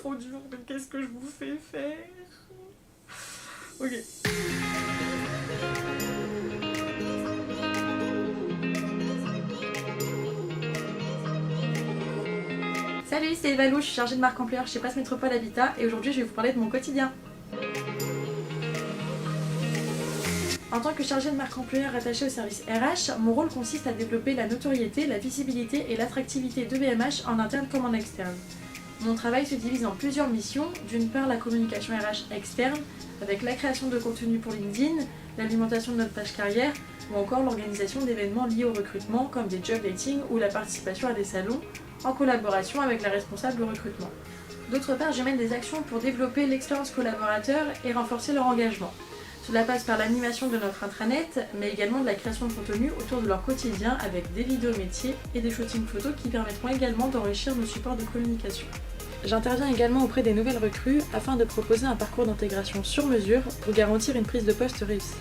trop dur, mais qu'est-ce que je vous fais faire? Ok. Salut, c'est Evalou, je suis chargée de marque employeur chez Presse Métropole Habitat et aujourd'hui je vais vous parler de mon quotidien. En tant que chargée de marque employeur rattachée au service RH, mon rôle consiste à développer la notoriété, la visibilité et l'attractivité de BMH en interne comme en externe. Mon travail se divise en plusieurs missions, d'une part la communication RH externe, avec la création de contenu pour LinkedIn, l'alimentation de notre page carrière, ou encore l'organisation d'événements liés au recrutement comme des job dating ou la participation à des salons, en collaboration avec la responsable recrutement. D'autre part, je mène des actions pour développer l'expérience collaborateur et renforcer leur engagement. Cela passe par l'animation de notre intranet, mais également de la création de contenu autour de leur quotidien avec des vidéos métiers et des shootings photos qui permettront également d'enrichir nos supports de communication. J'interviens également auprès des nouvelles recrues afin de proposer un parcours d'intégration sur mesure pour garantir une prise de poste réussie.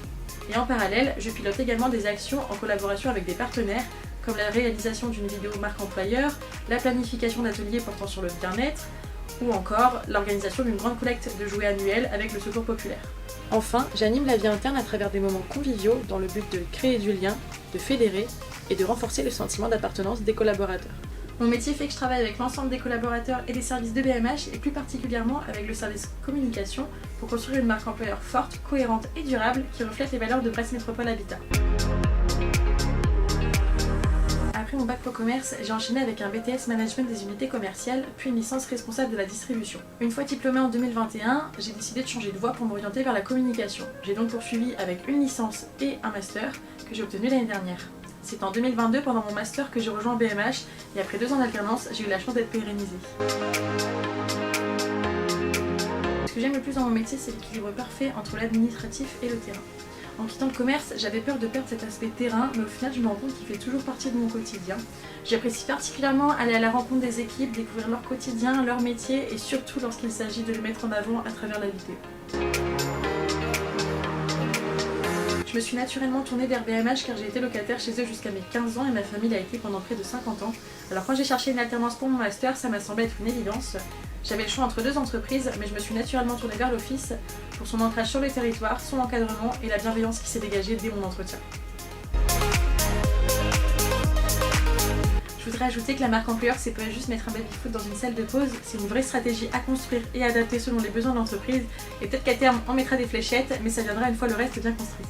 Et en parallèle, je pilote également des actions en collaboration avec des partenaires comme la réalisation d'une vidéo marque employeur, la planification d'ateliers portant sur le bien-être ou encore l'organisation d'une grande collecte de jouets annuels avec le Secours Populaire. Enfin, j'anime la vie interne à travers des moments conviviaux dans le but de créer du lien, de fédérer et de renforcer le sentiment d'appartenance des collaborateurs. Mon métier fait que je travaille avec l'ensemble des collaborateurs et des services de BMH et plus particulièrement avec le service communication pour construire une marque employeur forte, cohérente et durable qui reflète les valeurs de Presse Métropole Habitat. Après mon bac pro commerce, j'ai enchaîné avec un BTS management des unités commerciales, puis une licence responsable de la distribution. Une fois diplômée en 2021, j'ai décidé de changer de voie pour m'orienter vers la communication. J'ai donc poursuivi avec une licence et un master que j'ai obtenu l'année dernière. C'est en 2022, pendant mon master, que j'ai rejoint BMH et après 2 ans d'alternance, j'ai eu la chance d'être pérennisée. Ce que j'aime le plus dans mon métier, c'est l'équilibre parfait entre l'administratif et le terrain. En quittant le commerce, j'avais peur de perdre cet aspect terrain, mais au final je me rends compte qu'il fait toujours partie de mon quotidien. J'apprécie particulièrement aller à la rencontre des équipes, découvrir leur quotidien, leur métier et surtout lorsqu'il s'agit de le mettre en avant à travers la vidéo. Je me suis naturellement tournée vers BMH car j'ai été locataire chez eux jusqu'à mes 15 ans et ma famille l'a été pendant près de 50 ans. Alors quand j'ai cherché une alternance pour mon master, ça m'a semblé être une évidence. J'avais le choix entre 2 entreprises, mais je me suis naturellement tournée vers l'office pour son ancrage sur le territoire, son encadrement et la bienveillance qui s'est dégagée dès mon entretien. Je voudrais ajouter que la marque employeur, c'est pas juste mettre un baby-foot dans une salle de pause, c'est une vraie stratégie à construire et adapter selon les besoins de l'entreprise. Et peut-être qu'à terme, on mettra des fléchettes, mais ça viendra une fois le reste bien construit.